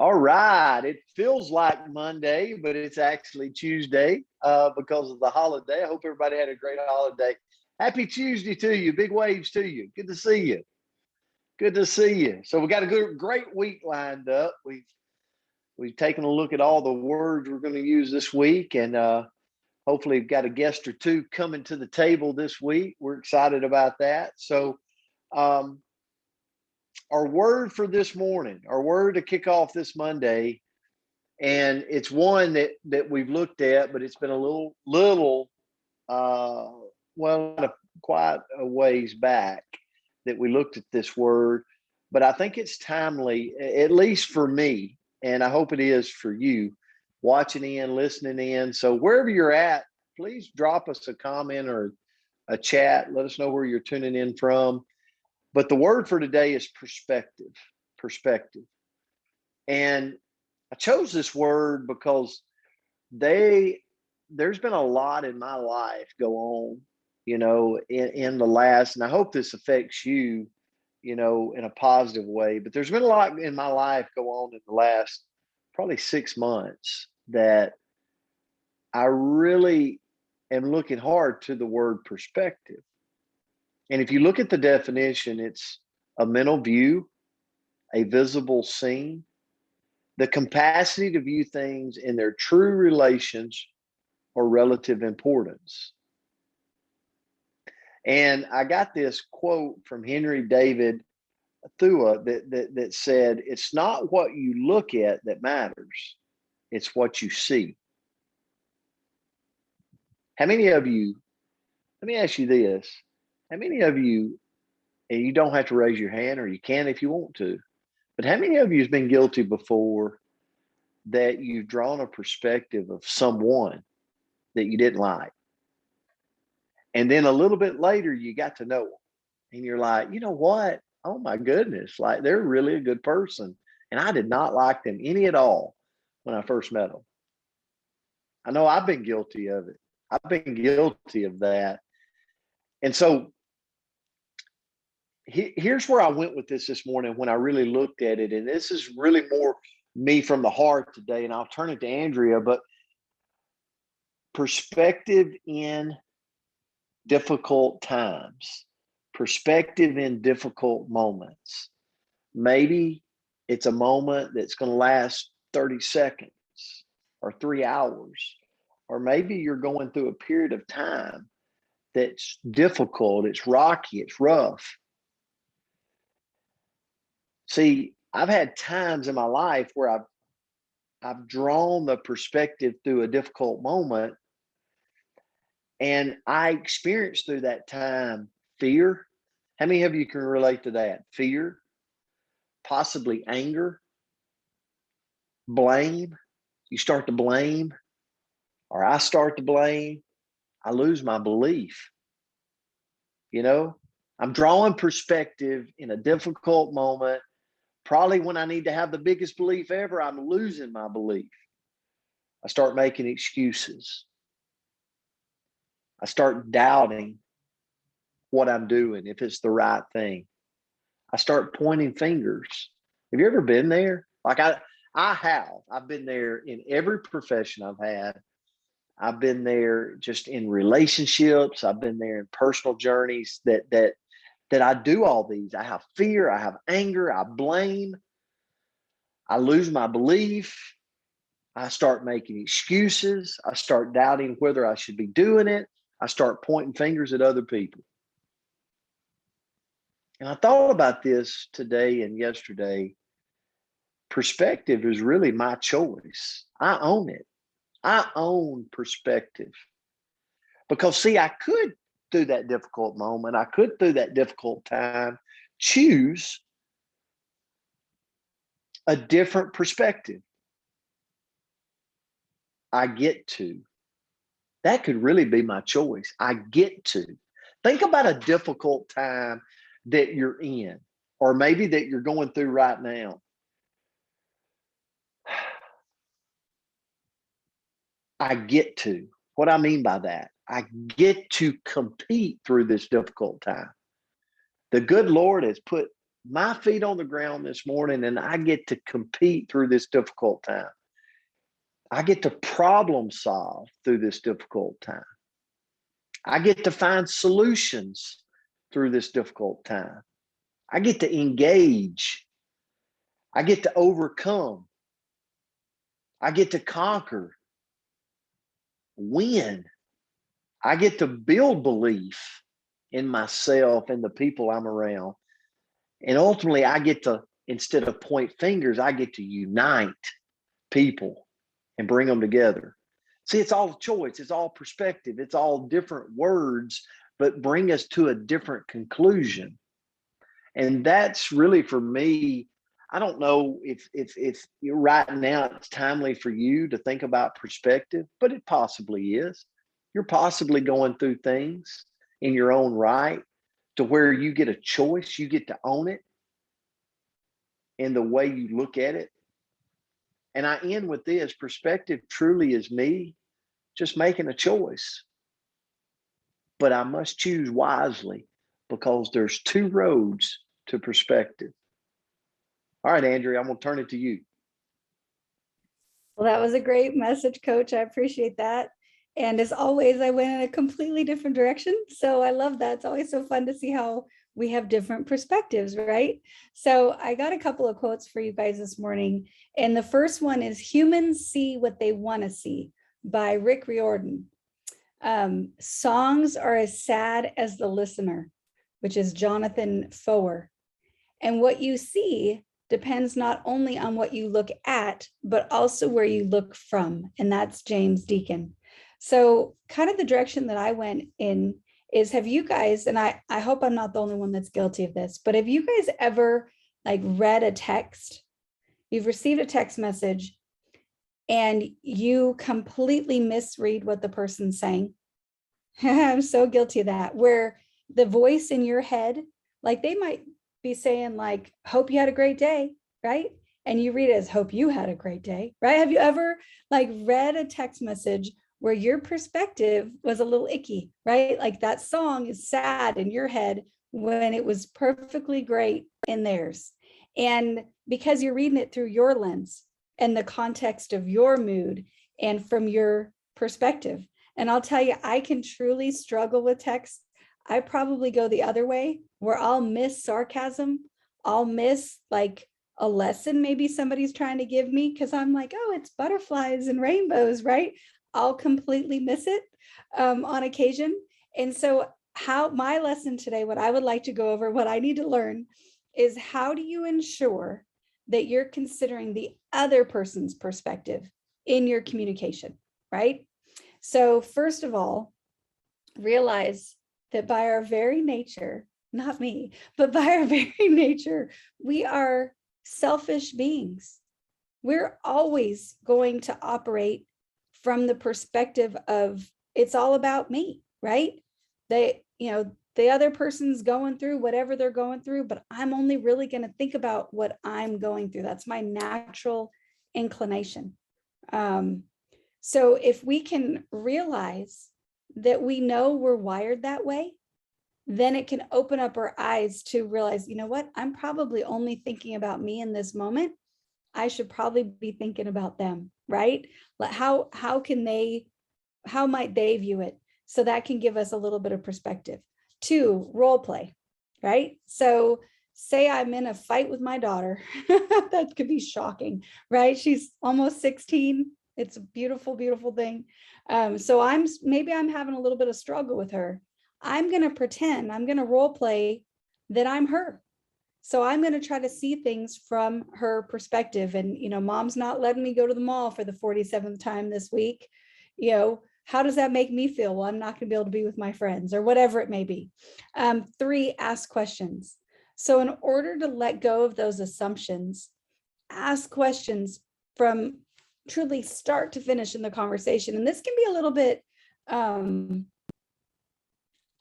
All right. It feels like Monday, but it's actually Tuesday because of the holiday. I hope everybody had a great holiday. Happy Tuesday to you. Big waves to you. Good to see you. Good to see you. So we got a great week lined up. We've taken a look at all the words we're going to use this week, and hopefully we've got a guest or two coming to the table this week. We're excited about that. So our word for this morning, our word to kick off this Monday, and it's one that we've looked at, but it's been a little quite a ways back that we looked at this word, but I think it's timely, at least for me, and I hope it is for you watching in, listening in. So wherever you're at, please drop us a comment or a chat. Let us know where you're tuning in from. But the word for today is perspective. Perspective. And I chose this word because there's been a lot in my life go on, in the last, and I hope this affects you, in a positive way. But there's been a lot in my life go on in the last probably 6 months that I really am looking hard to the word perspective. And if you look at the definition, it's a mental view, a visible scene, the capacity to view things in their true relations or relative importance. And I got this quote from Henry David Thoreau that said, "It's not what you look at that matters, it's what you see." How many of you, let me ask you this, how many of you, and you don't have to raise your hand or you can if you want to, but how many of you has been guilty before that you've drawn a perspective of someone that you didn't like? And then a little bit later, you got to know them. And you're like, you know what? Oh my goodness. Like, they're really a good person. And I did not like them any at all when I first met them. I know I've been guilty of it. I've been guilty of that. And so here's where I went with this morning when I really looked at it. And this is really more me from the heart today. And I'll turn it to Andrea, but perspective in difficult times, perspective in difficult moments. Maybe it's a moment that's going to last 30 seconds or 3 hours, or maybe you're going through a period of time that's difficult, it's rocky, it's rough. See, I've had times in my life where I've drawn the perspective through a difficult moment, and I experienced through that time fear. How many of you can relate to that? Fear, possibly anger, blame. You start to blame, or I start to blame. I lose my belief. I'm drawing perspective in a difficult moment. Probably when I need to have the biggest belief ever, I'm losing my belief. I start making excuses. I start doubting what I'm doing, if it's the right thing. I start pointing fingers. Have you ever been there? Like I have. I've been there in every profession I've had. I've been there just in relationships. I've been there in personal journeys that I do all these. I have fear. I have anger. I blame. I lose my belief. I start making excuses. I start doubting whether I should be doing it. I start pointing fingers at other people. And I thought about this today and yesterday. Perspective is really my choice. I own it. I own perspective. Because, see, I could, through that difficult moment, I could, through that difficult time, choose a different perspective. I get to. That could really be my choice. I get to. Think about a difficult time that you're in, or maybe that you're going through right now. I get to. What I mean by that, I get to compete through this difficult time. The good Lord has put my feet on the ground this morning and I get to compete through this difficult time. I get to problem solve through this difficult time. I get to find solutions through this difficult time. I get to engage. I get to overcome. I get to conquer, win. I get to build belief in myself and the people I'm around. And ultimately, I get to, instead of point fingers, I get to unite people and bring them together. See, it's all choice, it's all perspective, it's all different words, but bring us to a different conclusion. And that's really for me. I don't know if right now it's timely for you to think about perspective, but it possibly is. You're possibly going through things in your own right to where you get a choice, you get to own it in the way you look at it. And I end with this: perspective truly is me just making a choice. But I must choose wisely because there's two roads to perspective. All right, Andrea, I'm going to turn it to you. Well, that was a great message, Coach. I appreciate that. And as always, I went in a completely different direction. So I love that. It's always so fun to see how we have different perspectives, right? So I got a couple of quotes for you guys this morning. And the first one is "Humans see what they want to see" by Rick Riordan. "Songs are as sad as the listener," which is Jonathan Foer. "And what you see depends not only on what you look at, but also where you look from," and that's James Deacon. So kind of the direction that I went in is, have you guys, and I hope I'm not the only one that's guilty of this, but have you guys ever like read a text, you've received a text message and you completely misread what the person's saying? I'm so guilty of that, where the voice in your head, like they might be saying like, "Hope you had a great day," right? And you read it as "Hope you had a great day," right? Have you ever like read a text message where your perspective was a little icky, right? Like that song is sad in your head when it was perfectly great in theirs. And because you're reading it through your lens and the context of your mood and from your perspective. And I'll tell you, I can truly struggle with text. I probably go the other way where I'll miss sarcasm. I'll miss like a lesson maybe somebody's trying to give me because I'm like, oh, it's butterflies and rainbows, right? I'll completely miss it on occasion. And so how my lesson today, what I would like to go over, what I need to learn is, how do you ensure that you're considering the other person's perspective in your communication, right? So first of all, realize that by our very nature, not me, but by our very nature, we are selfish beings. We're always going to operate from the perspective of it's all about me, right? The other person's going through whatever they're going through, but I'm only really going to think about what I'm going through. That's my natural inclination. So if we can realize that we know we're wired that way, then it can open up our eyes to realize, you know what, I'm probably only thinking about me in this moment. I should probably be thinking about them, right? How might they view it? So that can give us a little bit of perspective. 2, role play, right? So say I'm in a fight with my daughter. That could be shocking, right? She's almost 16. It's a beautiful, beautiful thing. So I'm having a little bit of struggle with her. I'm going to role play that I'm her. So I'm going to try to see things from her perspective. And, mom's not letting me go to the mall for the 47th time this week. How does that make me feel? Well, I'm not going to be able to be with my friends or whatever it may be. 3, ask questions. So in order to let go of those assumptions, ask questions from truly start to finish in the conversation. And this can be a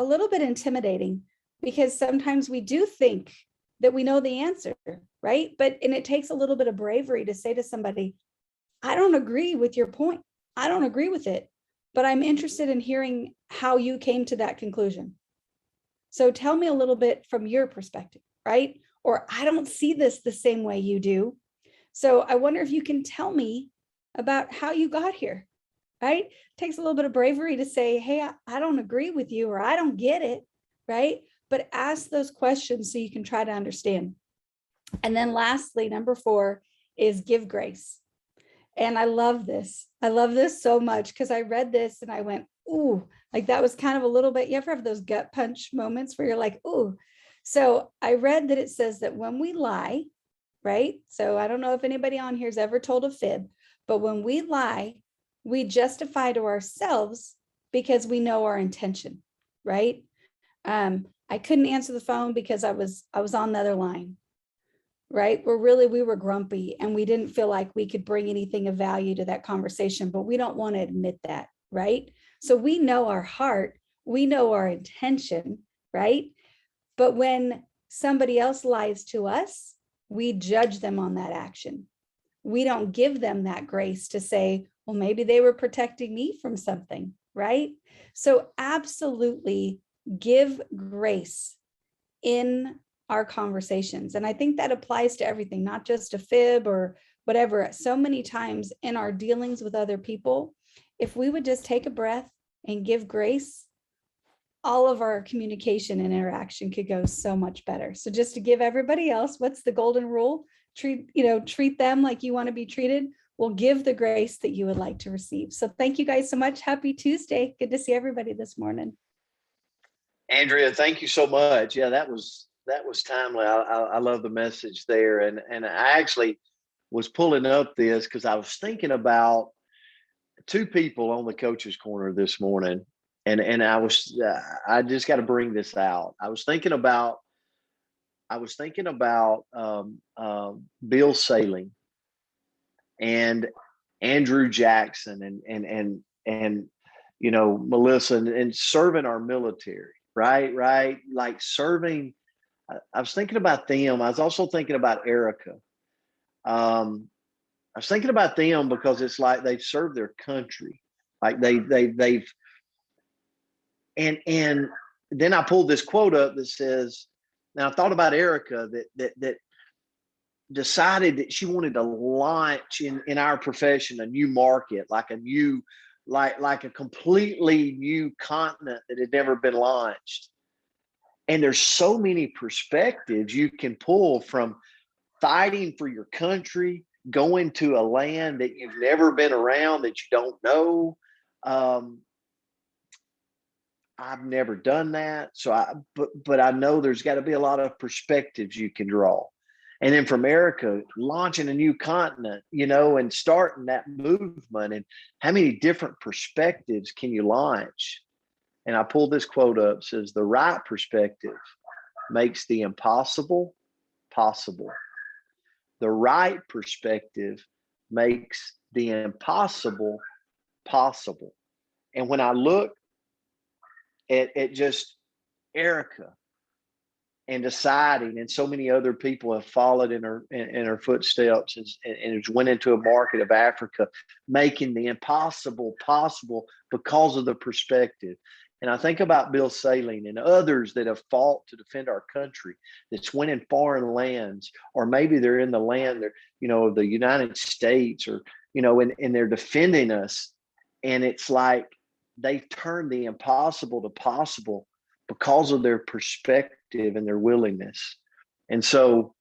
little bit intimidating, because sometimes we do think that we know the answer, right? And it takes a little bit of bravery to say to somebody, I don't agree with your point. I don't agree with it, but I'm interested in hearing how you came to that conclusion. So tell me a little bit from your perspective, right? or I don't see this the same way you do. So I wonder if you can tell me about how you got here, right? It takes a little bit of bravery to say, hey, I don't agree with you, or I don't get it, right? But ask those questions so you can try to understand. And then lastly, number 4 is give grace. And I love this. I love this so much because I read this and I went, ooh, like that was kind of a little bit, you ever have those gut punch moments where you're like, ooh. So I read that it says that when we lie, right? So I don't know if anybody on here has ever told a fib, but when we lie, we justify to ourselves because we know our intention, right? I couldn't answer the phone because I was on the other line, right? We were grumpy and we didn't feel like we could bring anything of value to that conversation, but we don't want to admit that, right? So we know our heart, we know our intention, right? But when somebody else lies to us, we judge them on that action. We don't give them that grace to say, well, maybe they were protecting me from something, right? So absolutely give grace in our conversations. And I think that applies to everything, not just a fib or whatever. So many times in our dealings with other people, if we would just take a breath and give grace, all of our communication and interaction could go so much better. So just to give everybody else, what's the golden rule? Treat them like you want to be treated. Well, give the grace that you would like to receive. So thank you guys so much. Happy Tuesday. Good to see everybody this morning. Andrea, thank you so much. Yeah, that was timely. I love the message there. And I actually was pulling up this because I was thinking about 2 people on the Coach's Corner this morning. And I just got to bring this out. I was thinking about Bill Sailing and Andrew Jackson and Melissa and serving our military, right? Like serving. I was thinking about them. I was also thinking about Erica. I was thinking about them because it's like they've served their country, like they've. And then I pulled this quote up that says, now I thought about Erica that decided that she wanted to launch in our profession a new market, like a completely new continent that had never been launched. And there's so many perspectives you can pull from fighting for your country, going to a land that you've never been around, that you don't know. I've never done that. But I know there's got to be a lot of perspectives you can draw. And then from America, launching a new continent, and starting that movement, and how many different perspectives can you launch? And I pulled this quote up, says, the right perspective makes the impossible possible. The right perspective makes the impossible possible. And when I look at just Erica and deciding, and so many other people have followed in her footsteps and went into a market of Africa, making the impossible possible because of the perspective. And I think about Bill Sailing and others that have fought to defend our country, that's went in foreign lands, or maybe they're in the land, of the United States, or, and they're defending us. And it's like they've turned the impossible to possible because of their perspective and their willingness. And so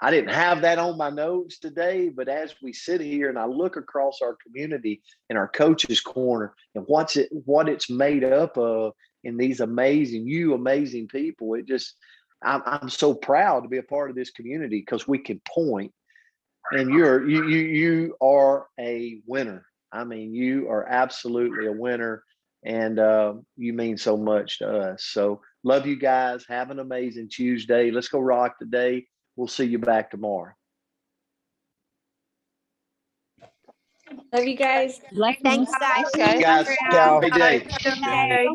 I didn't have that on my notes today, but as we sit here and I look across our community and our Coach's Corner and what it's made up of in these amazing people, I'm so proud to be a part of this community because we can point, and you are a winner. I mean, you are absolutely a winner, and you mean so much to us. So love you guys. Have an amazing Tuesday. Let's go rock today. We'll see you back tomorrow. Love you guys. Thanks, guys. Guys, have a great day. Okay.